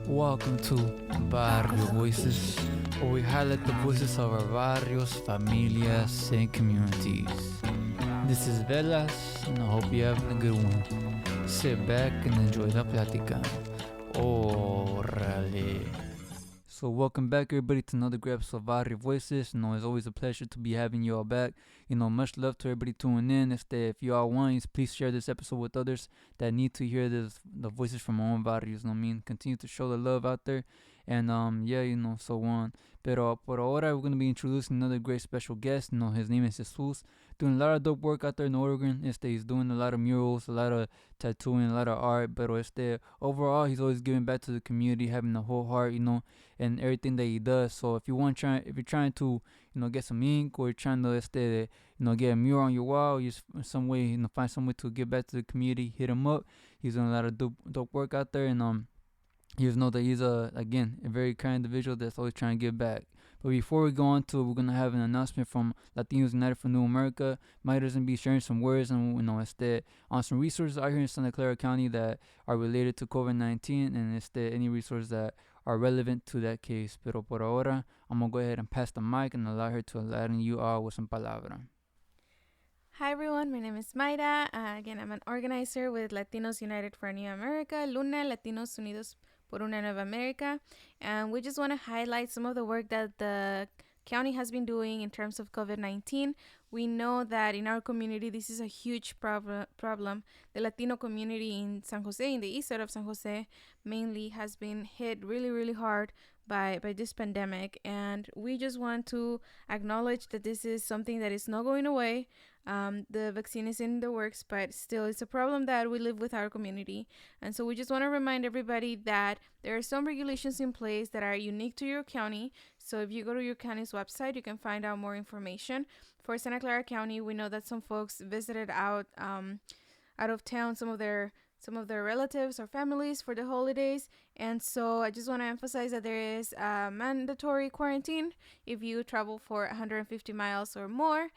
Welcome to Barrio Voices, where we highlight the voices of our barrios, familias, and communities. This is Velas, and I hope you're having a good one. Sit back and enjoy la plática. Órale. So welcome back everybody to another great episode of Barrio Voices. It's always a pleasure to be having you all back. Much love to everybody tuning in. If you all want, please share this episode with others that need to hear the voices from our own barrios. Continue to show the love out there. And so on. Pero por ahora, we're going to be introducing another great special guest. His name is Jesus. Doing a lot of dope work out there in Oregon. He's doing a lot of murals, a lot of tattooing, a lot of art. But overall, he's always giving back to the community, having a whole heart, and everything that he does. So if you're trying to, get some ink, or you're trying to, get a mural on your wall, just some way, find some way to give back to the community, hit him up. He's doing a lot of dope work out there, and you just know that he's a very kind individual that's always trying to give back. But before we go on to it, we're gonna have an announcement from Latinos United for New America. Mike is gonna be sharing some words and on some resources out here in Santa Clara County that are related to COVID-19 and any resources that are relevant to that case. Pero por ahora, I'm gonna go ahead and pass the mic and allow her to enlighten you all with some palabra. Hi everyone, my name is Mayra. Again, I'm an organizer with Latinos United for New America, Luna, Latinos Unidos por una Nueva America, and we just want to highlight some of the work that the county has been doing in terms of COVID-19. We know that in our community, this is a huge problem. The Latino community in San Jose, in the east side of San Jose, mainly has been hit really, really hard by this pandemic. And we just want to acknowledge that this is something that is not going away. The vaccine is in the works, but still it's a problem that we live with our community. And so we just want to remind everybody that there are some regulations in place that are unique to your county. So if you go to your county's website, you can find out more information. For Santa Clara County, we know that some folks visited out of town, some of their relatives or families for the holidays. And so I just want to emphasize that there is a mandatory quarantine if you travel for 150 miles or more.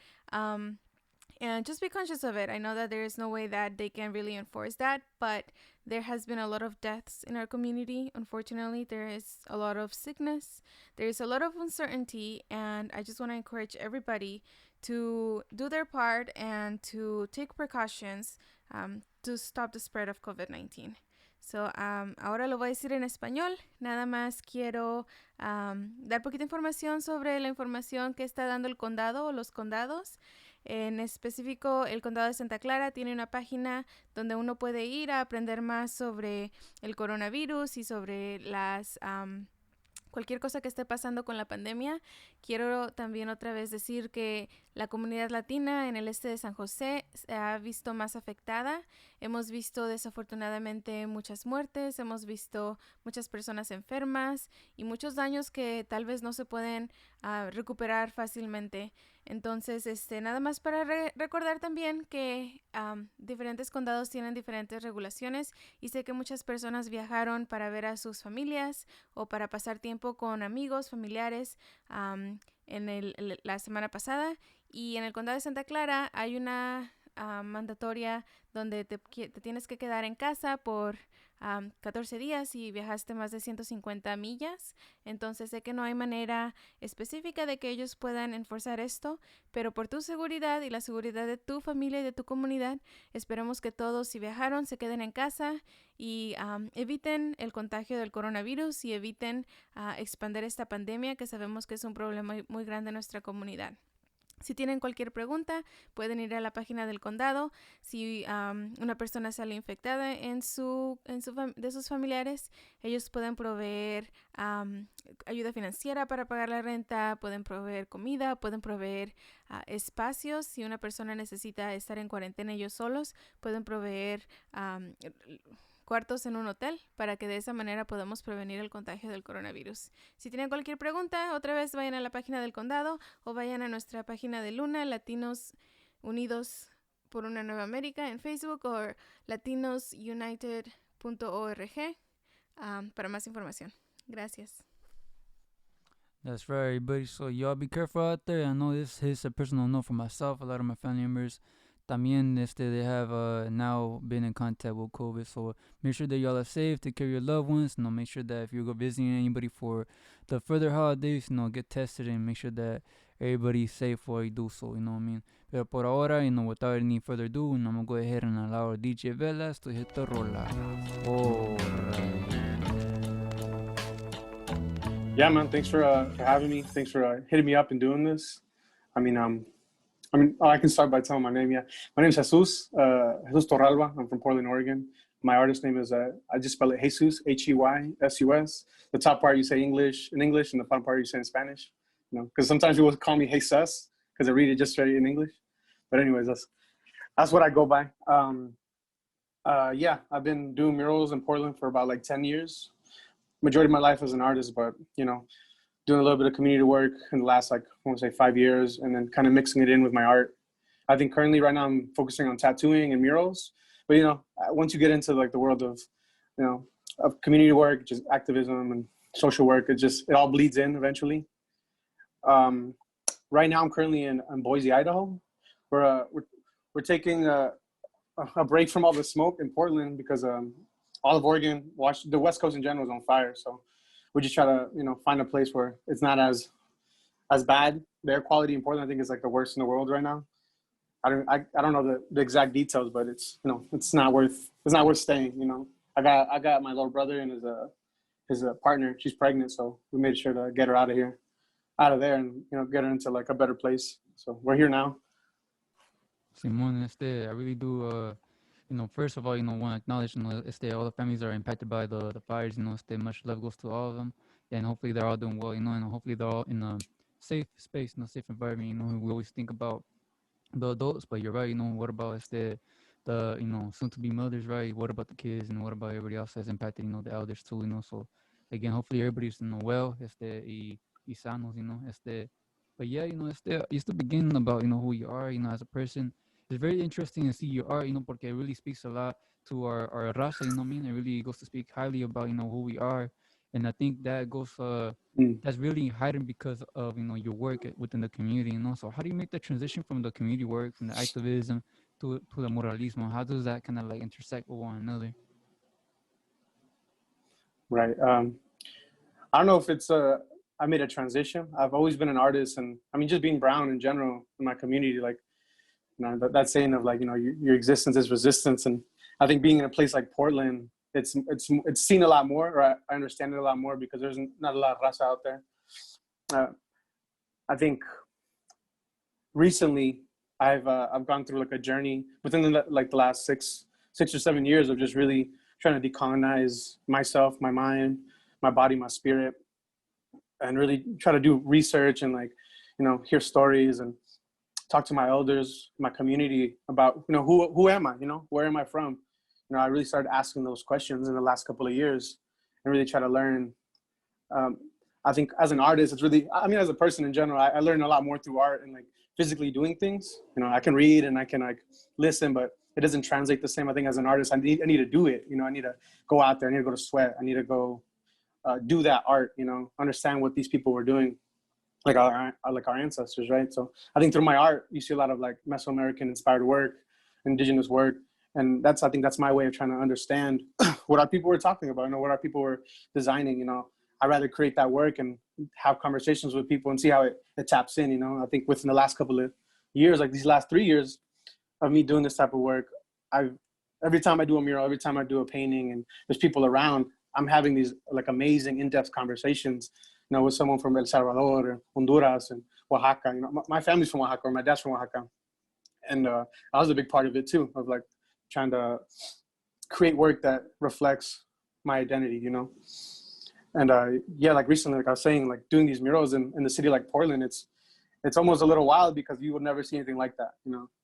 And just be conscious of it. I know that there is no way that they can really enforce that, but there has been a lot of deaths in our community. Unfortunately, there is a lot of sickness. There is a lot of uncertainty, and I just want to encourage everybody to do their part and to take precautions to stop the spread of COVID-19. So, ahora lo voy a decir en español. Nada más quiero dar poquita información sobre la información que está dando el condado o los condados. En específico, el condado de Santa Clara tiene una página donde uno puede ir a aprender más sobre el coronavirus y sobre cualquier cosa que esté pasando con la pandemia. Quiero también otra vez decir que la comunidad latina en el este de San José se ha visto más afectada. Hemos visto desafortunadamente muchas muertes, hemos visto muchas personas enfermas y muchos daños que tal vez no se pueden recuperar fácilmente. Entonces, nada más para recordar también que diferentes condados tienen diferentes regulaciones y sé que muchas personas viajaron para ver a sus familias o para pasar tiempo con amigos, familiares la semana pasada. Y en el condado de Santa Clara hay una mandatoria donde te tienes que quedar en casa por 14 días y viajaste más de 150 millas. Entonces sé que no hay manera específica de que ellos puedan enforzar esto, pero por tu seguridad y la seguridad de tu familia y de tu comunidad, esperemos que todos, si viajaron, se queden en casa y eviten el contagio del coronavirus y eviten expandir esta pandemia que sabemos que es un problema muy grande en nuestra comunidad. Si tienen cualquier pregunta, pueden ir a la página del condado. Si una persona sale infectada de sus familiares, ellos pueden proveer ayuda financiera para pagar la renta, pueden proveer comida, pueden proveer espacios. Si una persona necesita estar en cuarentena ellos solos, pueden proveer cuartos en un hotel para que de esa manera podamos prevenir el contagio del coronavirus. Si tienen cualquier pregunta, otra vez vayan a la página del condado o vayan a nuestra página de Luna, Latinos Unidos por una Nueva América en Facebook o latinosunited.org para más información. Gracias. That's right, everybody. So y'all be careful out there. I know this is a personal note for myself. A lot of my family members También they have now been in contact with COVID. So make sure that y'all are safe, take care of your loved ones. Make sure that if you go visiting anybody for the further holidays, get tested and make sure that everybody's safe while you do so, you know what I mean? Pero por ahora, without any further ado, I'm gonna go ahead and allow DJ Velas to hit the rola. Alright. Yeah, man. Thanks for having me. Thanks for hitting me up and doing this. I can start by telling my name. Yeah, my name is Jesus. Jesus Torralba. I'm from Portland, Oregon. My artist name is I just spell it Jesus, Heysus. The top part you say English in English, and the bottom part you say in Spanish. Because sometimes people call me Jesus because I read it just straight in English. But anyways, that's what I go by. Yeah, I've been doing murals in Portland for about like 10 years. Majority of my life as an artist, but doing a little bit of community work in the last, like, I want to say 5 years, and then kind of mixing it in with my art. I think currently right now I'm focusing on tattooing and murals, but once you get into like the world of of community work, just activism and social work, it all bleeds in eventually. Right now I'm currently in Boise, Idaho. We're taking a break from all the smoke in Portland because all of Oregon, the West Coast in general is on fire. So we just try to, find a place where it's not as bad. The air quality in Portland, I think, is like the worst in the world right now. I don't know the exact details, but it's it's not worth staying. I got my little brother and his partner. She's pregnant, so we made sure to get her out of there, and get her into like a better place. So we're here now. Simon, I really do first of all, want to acknowledge, all the families are impacted by the fires, much love goes to all of them. Yeah, and hopefully they're all doing well, and hopefully they're all in a safe space, safe environment. We always think about the adults, but you're right, what about the soon to be mothers, right? What about the kids, and what about everybody else that's impacted, the elders too, so again, hopefully everybody's well, y sanos, but yeah, just to begin about, who you are, as a person. It's very interesting to see your art, porque it really speaks a lot to our raza, you know what I mean? It really goes to speak highly about, who we are. And I think that goes, that's really heightened because of, your work within the community, So how do you make the transition from the community work, from the activism to the muralismo? How does that kind of like intersect with one another? Right. I don't know if it's I made a transition. I've always been an artist, and I mean, just being brown in general in my community, like, that saying of like, your existence is resistance. And I think being in a place like Portland, it's seen a lot more, or I understand it a lot more because there's not a lot of raza out there. I think recently I've gone through like a journey within the last six or 7 years of just really trying to decolonize myself, my mind, my body, my spirit, and really try to do research and like, hear stories and talk to my elders, my community about, who am I, where am I from? I really started asking those questions in the last couple of years and really try to learn. I think as an artist, it's really, as a person in general, I learn a lot more through art and like physically doing things. I can read and I can like listen, but it doesn't translate the same. I think as an artist, I need to do it. I need to go out there. I need to go to sweat. I need to go do that art, understand what these people were doing, like our ancestors, right? So I think through my art, you see a lot of like Mesoamerican inspired work, indigenous work. And I think that's my way of trying to understand what our people were talking about, what our people were designing. I'd rather create that work and have conversations with people and see how it taps in. I think within the last couple of years, like these last 3 years of me doing this type of work, every time I do a mural, every time I do a painting and there's people around, I'm having these like amazing in-depth conversations, with someone from El Salvador or Honduras and Oaxaca. My family's from Oaxaca, or my dad's from Oaxaca. And I was a big part of it too, of like trying to create work that reflects my identity, And yeah, like recently, like I was saying, like doing these murals in the city like Portland, it's almost a little wild because you would never see anything like that,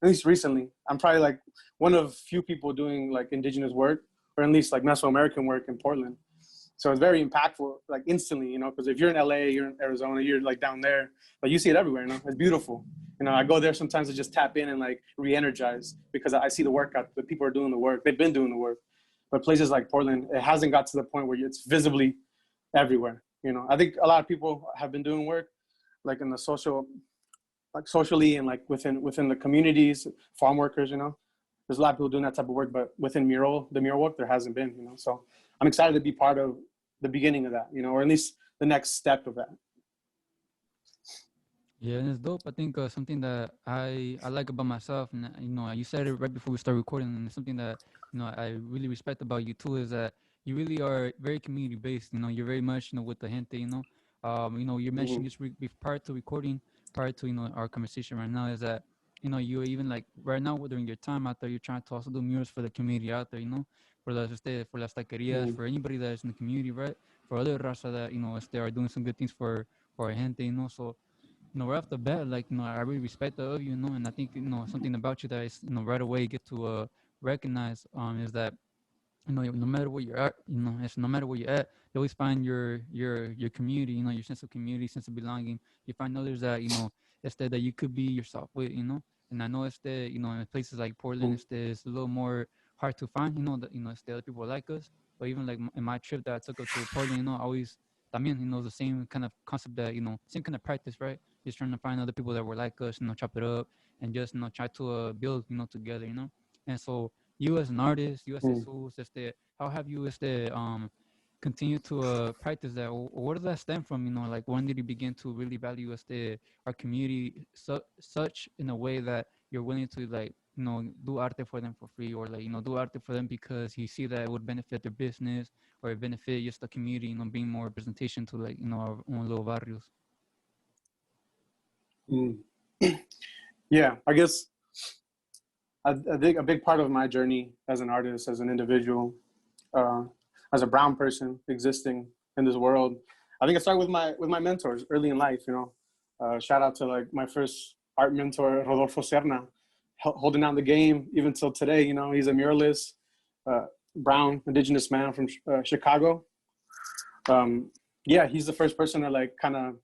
At least recently, I'm probably like one of few people doing like indigenous work, or at least like Mesoamerican work in Portland. So it's very impactful, like instantly, because if you're in LA, you're in Arizona, you're like down there, like you see it everywhere, It's beautiful. I go there sometimes to just tap in and like re-energize because I see the work out, the people are doing the work. They've been doing the work. But places like Portland, it hasn't got to the point where it's visibly everywhere. I think a lot of people have been doing work like in the social like socially and like within the communities, farm workers. There's a lot of people doing that type of work, but within the mural work, there hasn't been. So I'm excited to be part of the beginning of that. Or at least the next step of that. Yeah, and it's dope. I think something that I like about myself, and you said it right before we start recording, and it's something that I really respect about you too is that you really are very community based. You're very much with the gente. You mentioned Mm-hmm. just prior to recording, prior to our conversation right now is that you even like right now during your time out there, you're trying to also do murals for the community out there. For las taquerias, Mm-hmm. for anybody that is in the community, right? For other raza that are doing some good things for our gente. So right off the bat, like, I really respect that of you, and I think, something about you that is, right away get to recognize is that no matter where you're at, it's no matter where you're at, you always find your community, your sense of community, sense of belonging. You find others that it's that you could be yourself with, And I know it's that in places like Portland, it's a little more hard to find, that it's the other people like us. But even like in my trip that I took up to Portland, I always, I mean, the same kind of concept that same kind of practice, right? Just trying to find other people that were like us, chop it up and just try to build, together, And so you as an artist, you as Jesus, how have you continue to practice that? Or where does that stem from? Like when did you begin to really value our community such in a way that you're willing to like do arte for them for free, or like do arte for them because you see that it would benefit their business or it benefit just the community, being more representation to like our own little barrios. Mm. Yeah, I guess I think a big part of my journey as an artist, as an individual, uh, as a brown person existing in this world, I think it started with my mentors early in life. Shout out to like my first art mentor, Rodolfo Serna, holding down the game even till today. He's a muralist, uh, brown indigenous man from Chicago. Yeah, he's the first person that like kind of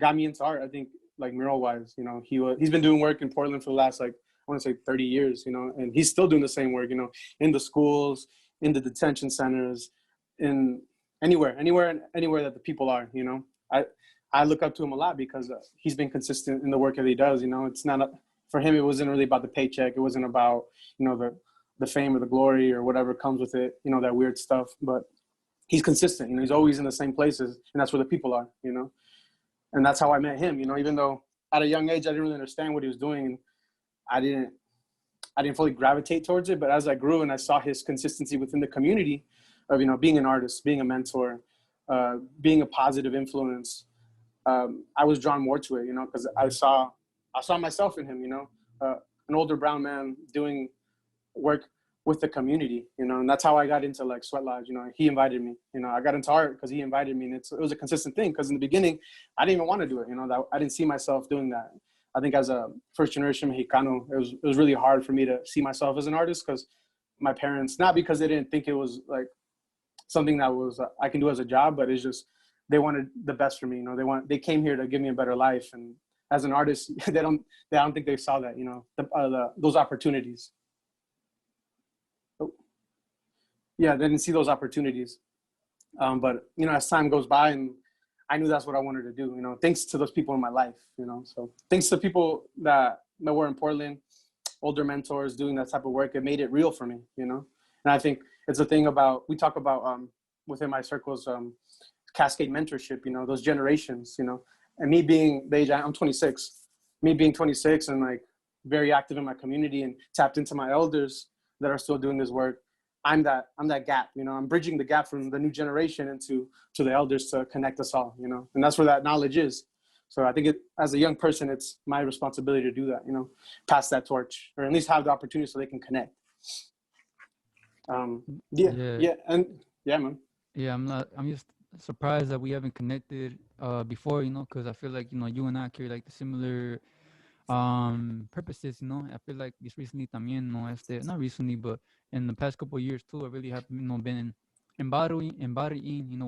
got me into art. I think like mural wise, he's been doing work in Portland for the last like I want to say 30 years, and he's still doing the same work, in the schools, in the detention centers, in anywhere that the people are. I look up to him a lot because he's been consistent in the work that he does. It's not for him. It wasn't really about the paycheck. It wasn't about the fame or the glory or whatever comes with it. That weird stuff, but he's consistent. He's always in the same places, and that's where the people are. And that's how I met him. Even though at a young age I didn't really understand what he was doing, and I didn't fully gravitate towards it. But as I grew and I saw his consistency within the community of being an artist, being a mentor, being a positive influence, I was drawn more to it. Because I saw myself in him. An older brown man doing work with the community, and that's how I got into like Sweat Lodge. He invited me. I got into art because he invited me, and it was a consistent thing. Because in the beginning, I didn't even want to do it. That I didn't see myself doing that. I think as a first generation Mexicano, it was really hard for me to see myself as an artist because my parents, not because they didn't think it was like something that was I can do as a job, but it's just they wanted the best for me. They came here to give me a better life, and as an artist, I don't think they saw that. Those opportunities. Yeah, they didn't see those opportunities. But as time goes by, and I knew that's what I wanted to do. Thanks to those people in my life. So thanks to people that were in Portland, older mentors doing that type of work, it made it real for me. And I think it's a thing about we talk about within my circles, cascade mentorship. Those generations. And me being the age I'm 26, me being 26 and like very active in my community and tapped into my elders that are still doing this work. I'm that gap. I'm bridging the gap from the new generation into the elders to connect us all. And that's where that knowledge is. So I think as a young person, it's my responsibility to do that. Pass that torch, or at least have the opportunity so they can connect. Yeah, Yeah, yeah, and yeah, man. yeah. I'm just surprised that we haven't connected before, because I feel like you and I carry like the similar purposes. I feel like just recently también, not recently, but in the past couple of years too, I really have been embodying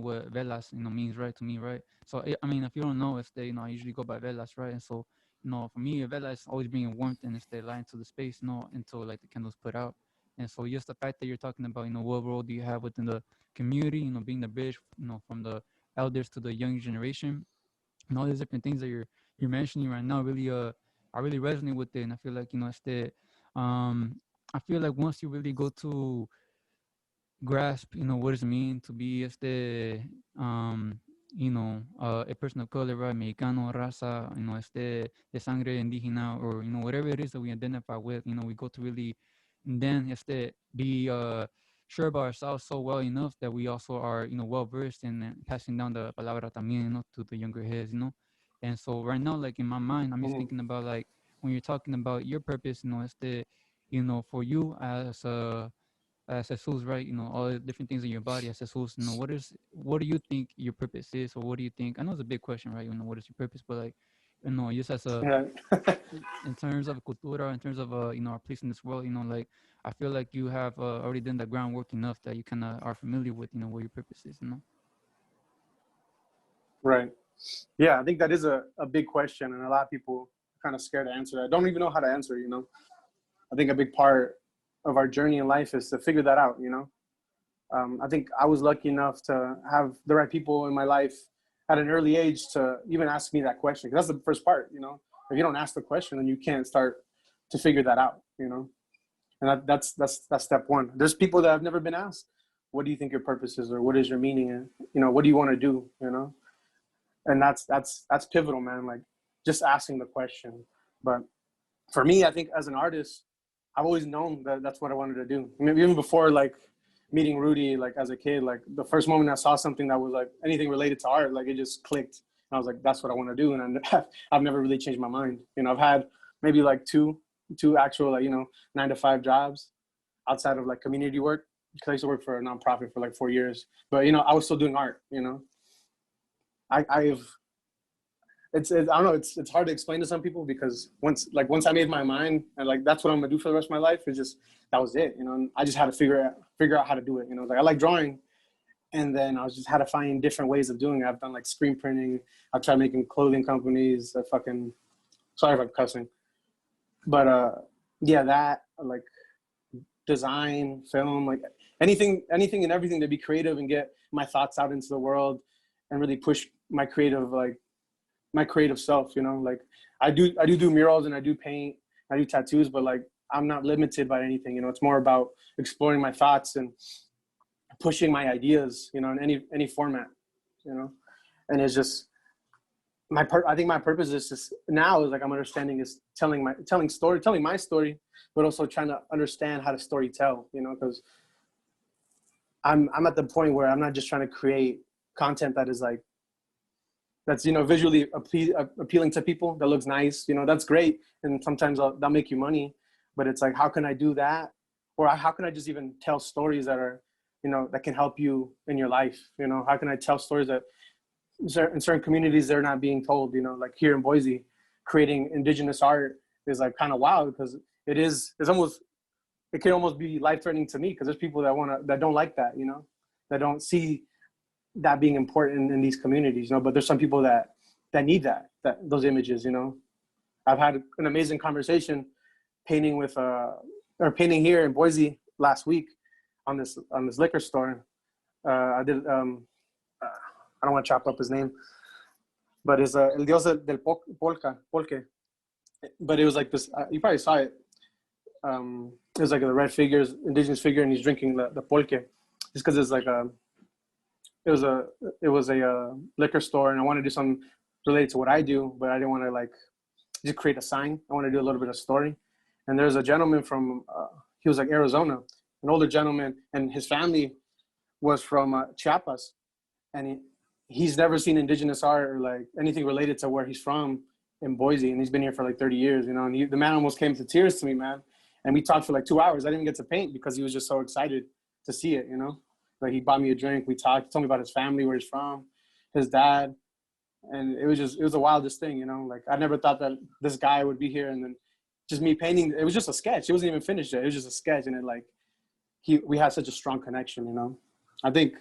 what velas means, right, to me, right. So I mean, if you don't know, I usually go by velas, right. And so for me, a vela is always bringing warmth and light into the space, until like the candles put out. And so just the fact that you're talking about what role do you have within the community, being the bridge, from the elders to the young generation, and all these different things that you're mentioning right now really I really resonate with it, and I feel like um, I feel like once you really go to grasp, what does it mean to be um, a person of color, right? Mexicano, raza, de sangre indígena, or, whatever it is that we identify with, we go to really, and then be sure about ourselves so well enough that we also are, well versed in passing down the palabra también, to the younger heads, And so right now, like in my mind, I'm just Mhm. thinking about like when you're talking about your purpose, for you as Jesus, right? All the different things in your body as Jesus. What do you think your purpose is, or what do you think? I know it's a big question, right? What is your purpose, but like, just as a Yeah. in terms of cultura, in terms of our place in this world, like I feel like you have already done the groundwork enough that you kind of are familiar with, what your purpose is. Right. Yeah, I think that is a big question, and a lot of people are kind of scared to answer that. Don't even know how to answer. I think a big part of our journey in life is to figure that out. I think I was lucky enough to have the right people in my life at an early age to even ask me that question. 'Cause that's the first part. If you don't ask the question, then you can't start to figure that out. And that's step one. There's people that have never been asked, what do you think your purpose is, or what is your meaning, and what do you want to do, and that's pivotal, man. Like, just asking the question. But for me, I think as an artist, I've always known that that's what I wanted to do. Maybe even before like meeting Rudy, like as a kid, like the first moment I saw something that was like anything related to art, like it just clicked. And I was like, that's what I want to do. And I've never really changed my mind. I've had maybe like two actual, like, 9-to-5 jobs outside of like community work. Because I used to work for a nonprofit for like 4 years, but I was still doing art. I've I don't know, it's hard to explain to some people, because once I made my mind and like that's what I'm gonna do for the rest of my life, it's just that was it. And I just had to figure out how to do it. Like I like drawing, and then I was just had to find different ways of doing it. I've done like screen printing. I've tried making clothing companies. Sorry if I'm cussing, but yeah, that, like, design, film, like anything and everything to be creative and get my thoughts out into the world and really push my creative self. Like I do murals, and I do paint, I do tattoos, but like I'm not limited by anything. It's more about exploring my thoughts and pushing my ideas, in any format. And it's just I think my purpose is just now is like I'm understanding is telling my story, but also trying to understand how to story tell, because I'm at the point where I'm not just trying to create content that is like that's visually appealing to people, that looks nice, that's great, and sometimes that'll make you money, but it's like, how can I do that, or how can I just even tell stories that are that can help you in your life? How can I tell stories that in certain communities they're not being told? Like here in Boise, creating indigenous art is like kind of wild, because it can almost be life-threatening to me, because there's people that don't like that, that don't see that being important in these communities, but there's some people that need those images. I've had an amazing conversation painting here in Boise last week on this liquor store. I did I don't want to chop up his name, but it's El Dios del Polque. But it was like this, you probably saw it. It was like the red figures, indigenous figure, and he's drinking the pulque. Just because it's like it was a liquor store, and I wanted to do something related to what I do, but I didn't want to like just create a sign. I want to do a little bit of story. And there's a gentleman from he was like Arizona, an older gentleman, and his family was from Chiapas, and he's never seen indigenous art or like anything related to where he's from in Boise, and he's been here for like 30 years, and the man almost came to tears to me, man. And we talked for like 2 hours. I didn't even get to paint because he was just so excited to see it, Like he bought me a drink, we talked, told me about his family, where he's from, his dad. And it was the wildest thing, Like I never thought that this guy would be here, and then just me painting, it was just a sketch. It wasn't even finished yet. It was just a sketch, and we had such a strong connection, I think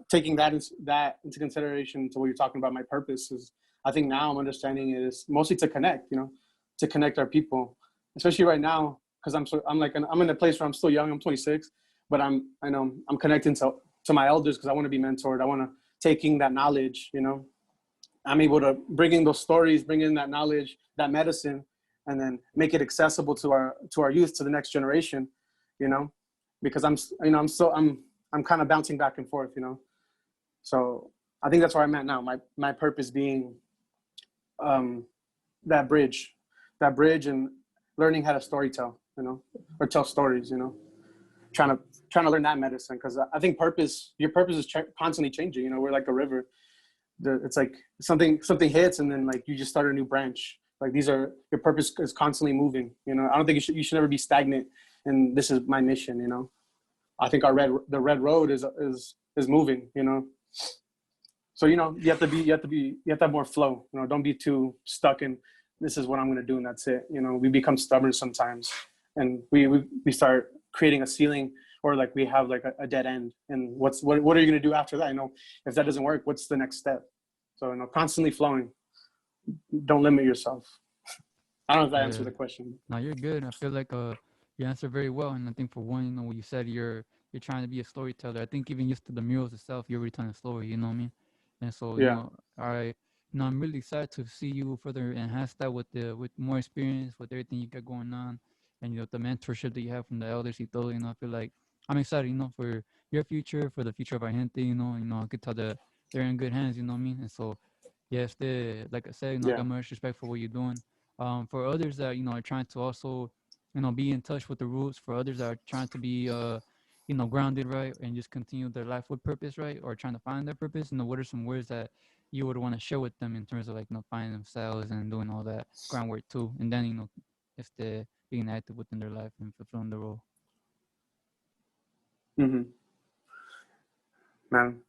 taking that into consideration to what you're talking about, my purpose is, I think now I'm understanding it is mostly to connect, to connect our people, especially right now, because I'm in a place where I'm still young. I'm 26, but I'm connecting to my elders, because I want to be mentored. I want to taking that knowledge, I'm able to bring in those stories, bring in that knowledge, that medicine, and then make it accessible to our youth, to the next generation, you know, because I'm kind of bouncing back and forth, you know. So I think that's where I'm at now. My purpose being that bridge, and learning how to storytell, you know, or tell stories, you know, trying to learn that medicine, because I think your purpose is constantly changing. You know, we're like a river. It's like something hits, and then like you just start a new branch. Like your purpose is constantly moving. You know, I don't think you should never be stagnant. And this is my mission. You know, I think the red road is moving. You know, so you know you have to have more flow. You know, don't be too stuck in this is what I'm going to do and that's it. You know, we become stubborn sometimes, and we start creating a ceiling, or like we have like a dead end. And what are you going to do after that? You know, if that doesn't work, what's the next step? So, you know, constantly flowing. Don't limit yourself. I don't know if that Yeah. answered the question. No, you're good. I feel like you answered very well, and I think for one, you know, when you said you're trying to be a storyteller, I think even just to the murals itself, you're already telling a story. You know what I mean? And so, you Yeah. know, I'm really excited to see you further enhance that with more experience, with everything you got going on, and you know the mentorship that you have from the elders. You know, I feel like I'm excited. You know, for your future, for the future of our gente. You know, I could tell that they're in good hands. You know what I mean? And so, yes, like I said, you know, I Yeah. got much respect for what you're doing. For others that you know are trying to also, you know, be in touch with the roots. For others that are trying to be, you know, grounded, right, and just continue their life with purpose, right, or trying to find their purpose. You know, what are some words that you would want to share with them in terms of like, you know, finding themselves and doing all that groundwork too, and then, you know, if they're being active within their life and fulfilling the role. Mm-hmm. Man,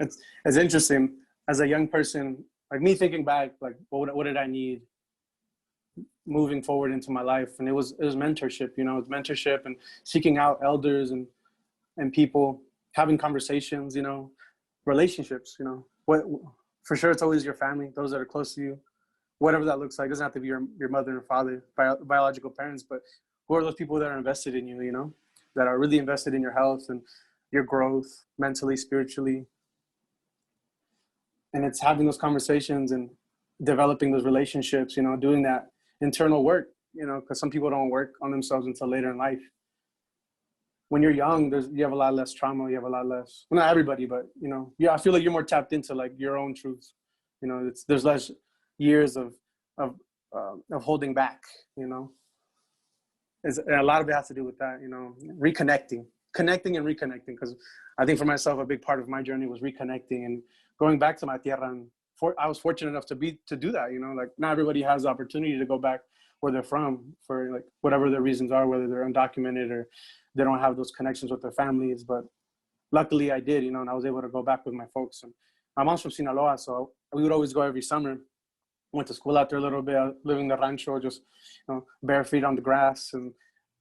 it's interesting. As a young person, like me thinking back, like what did I need moving forward into my life? And it was mentorship. You know, it's mentorship and seeking out elders and people, having conversations. You know, relationships. You know, what for sure it's always your family, those that are close to you, whatever that looks like. It doesn't have to be your mother and father, biological parents, but who are those people that are invested in you, you know, that are really invested in your health and your growth mentally, spiritually. And it's having those conversations and developing those relationships, you know, doing that internal work, you know, because some people don't work on themselves until later in life. When you're young, you have a lot less trauma, you have a lot less, well, not everybody, but you know, yeah, I feel like you're more tapped into like your own truths. You know, there's less years of holding back. You know, and a lot of it has to do with that. You know, connecting and reconnecting. Because I think for myself, a big part of my journey was reconnecting and going back to my tierra. And I was fortunate enough to do that. You know, like not everybody has the opportunity to go back where they're from for like whatever their reasons are, whether they're undocumented or they don't have those connections with their families. But luckily I did, you know, and I was able to go back with my folks. And my mom's from Sinaloa, so we would always go every summer. Went to school out there a little bit, living in the rancho, just, you know, bare feet on the grass and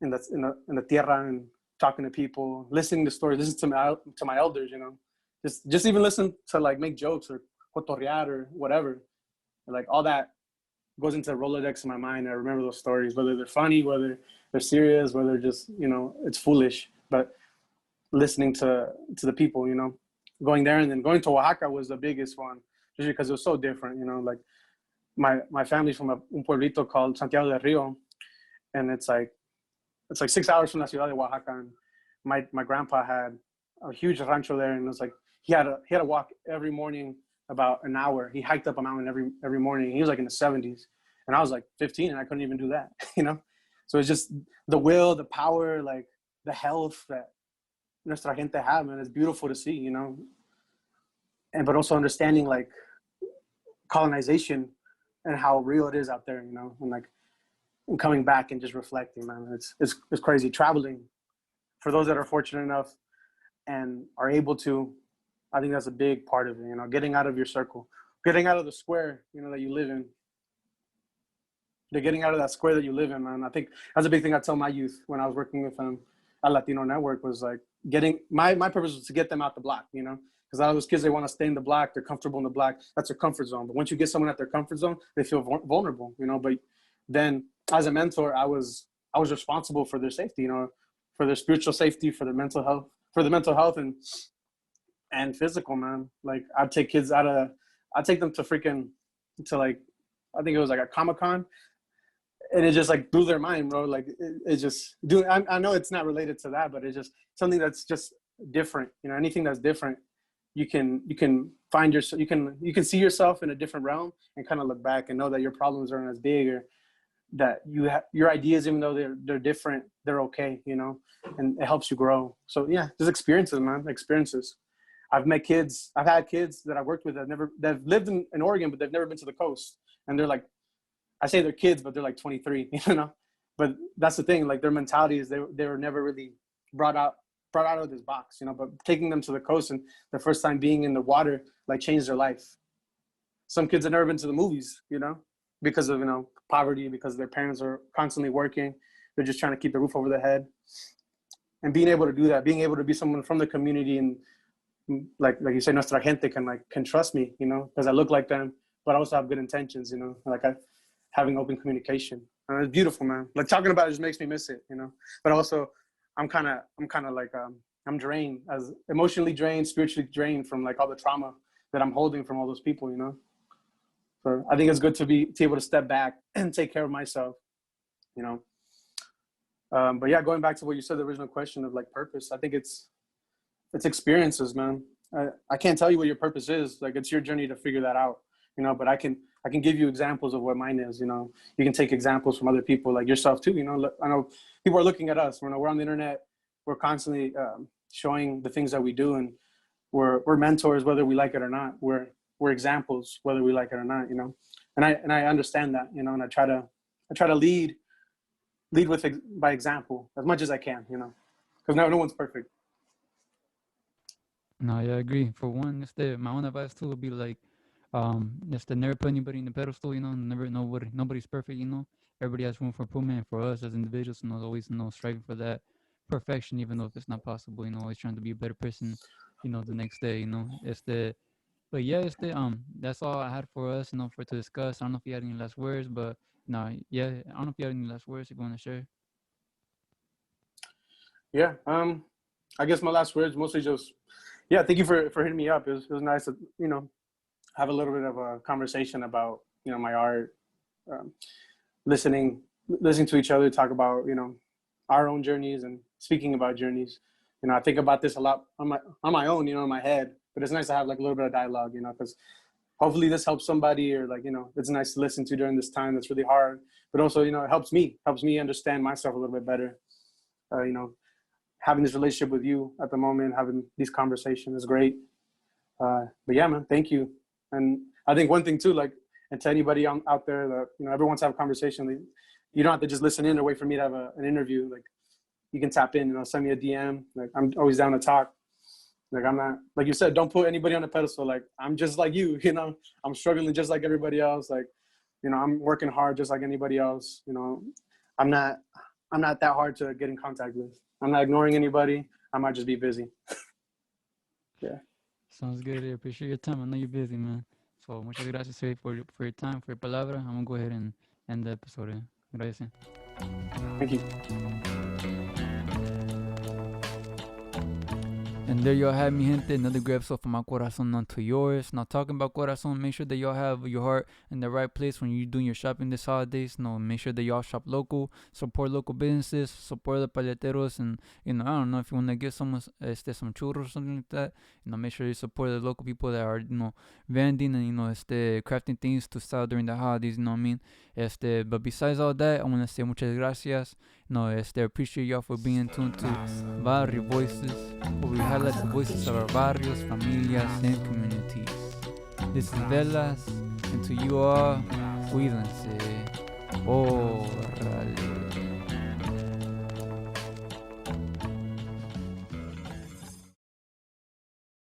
in the tierra, and talking to people, listening to stories, listening to my elders, you know, just even listen to like make jokes or cotorrear or whatever. Like all that goes into the Rolodex in my mind. I remember those stories, whether they're funny, whether they're serious, whether just, you know, it's foolish. But listening to the people, you know, going there, and then going to Oaxaca was the biggest one, just because it was so different, you know. Like my family's from un pueblito called Santiago del Rio, and it's like 6 hours from la ciudad de Oaxaca. And my grandpa had a huge rancho there, and it was like he had to walk every morning about an hour. He hiked up a mountain every morning. He was like in the 70s, and I was like 15, and I couldn't even do that, you know. So it's just the will, the power, like the health that nuestra gente have, man. It's beautiful to see, you know. And but also understanding like colonization and how real it is out there, you know, and like and coming back and just reflecting, man. It's crazy traveling. For those that are fortunate enough and are able to, I think that's a big part of it, you know, getting out of your circle, getting out of the square, you know, that you live in. They're getting out of that square that you live in, man. I think that's a big thing I tell my youth when I was working with a Latino network, was like getting my purpose was to get them out the block, you know, because a lot of those kids, they want to stay in the block. They're comfortable in the block. That's their comfort zone. But once you get someone at their comfort zone, they feel vulnerable, you know. But then as a mentor, I was responsible for their safety, you know, for their spiritual safety, for their mental health, and physical, man. Like I'd take kids out of I take them to freaking to like I think it was like a Comic-Con, and it just like blew their mind, bro. Like it just do. I know it's not related to that, but it's just something that's just different. You know, anything that's different, you can find yourself. You can see yourself in a different realm and kind of look back and know that your problems aren't as big, or that you have your ideas, even though they're different, they're okay. You know, and it helps you grow. So yeah, just experiences, man. Experiences. I've met kids. I've had kids that I've worked with that lived in Oregon, but they've never been to the coast, and they're like, I say they're kids, but they're like 23, you know. But that's the thing, like their mentality is they were never really brought out of this box, you know. But taking them to the coast and the first time being in the water like changed their life. Some kids have never been to the movies, you know, because of poverty, because their parents are constantly working. They're just trying to keep the roof over their head. And being able to do that, being able to be someone from the community and like you say, nuestra gente can trust me, you know, because I look like them, but I also have good intentions, you know, like having open communication. It's beautiful, man. Like talking about it just makes me miss it, you know. But also, I'm kind of like I'm drained, as emotionally drained, spiritually drained from like all the trauma that I'm holding from all those people, you know. So I think it's good to be able to step back and take care of myself, you know. But yeah, going back to what you said, the original question of like purpose, I think it's experiences, man. I can't tell you what your purpose is. Like it's your journey to figure that out, you know. But I can give you examples of what mine is. You know, you can take examples from other people, like yourself too. You know, I know people are looking at us. You know, we're on the internet. We're constantly showing the things that we do, and we're mentors whether we like it or not. We're examples whether we like it or not. You know, and I understand that. You know, and I try to lead by example as much as I can. You know, because no one's perfect. No, yeah, I agree. For one, my own advice too would be like, never put anybody in the pedestal. You know, nobody's perfect. You know, everybody has room for improvement. And for us as individuals, you know, always striving for that perfection, even though if it's not possible. You know, always trying to be a better person. You know, the next day. You know, but yeah, that's all I had for us. You know, to discuss. I don't know if you had any last words, but no, yeah, I don't know if you had any last words if you want to share. Yeah. I guess my last words mostly just, yeah, thank you for hitting me up. It was nice to, have a little bit of a conversation about, my art, listening to each other talk about, our own journeys and speaking about journeys. I think about this a lot on my own, in my head, but it's nice to have like a little bit of dialogue, because hopefully this helps somebody, or like, it's nice to listen to during this time that's really hard, but also, it helps me understand myself a little bit better. Having this relationship with you at the moment, having these conversations is great. But yeah, man, thank you. And I think one thing too, like, and to anybody out there that, ever wants to have a conversation, you don't have to just listen in or wait for me to have an interview. Like, you can tap in, send me a DM. Like, I'm always down to talk. Like, I'm not, like you said, don't put anybody on a pedestal. Like, I'm just like you, I'm struggling just like everybody else. Like, I'm working hard just like anybody else. I'm not that hard to get in contact with. I'm not ignoring anybody. I might just be busy. Yeah. Sounds good. I appreciate your time. I know you're busy, man. So, muchas gracias for your time, for your palabra. I'm going to go ahead and end the episode. Gracias. Thank you. And there y'all have me, gente. Another grab episode from my corazon onto yours. Now, talking about corazon, make sure that y'all have your heart in the right place when you're doing your shopping this holidays. Make sure that y'all shop local, support local businesses, support the paleteros, and I don't know if you want to get someone some churros or something like that. Make sure you support the local people that are vending and crafting things to sell during the holidays. You know what I mean? But besides all that, I want to say muchas gracias. Appreciate y'all for being in tune to Barrio Voices, where we highlight the voices of our barrios, familias, and communities. This is Velas, and to you all, cuídense. Oh.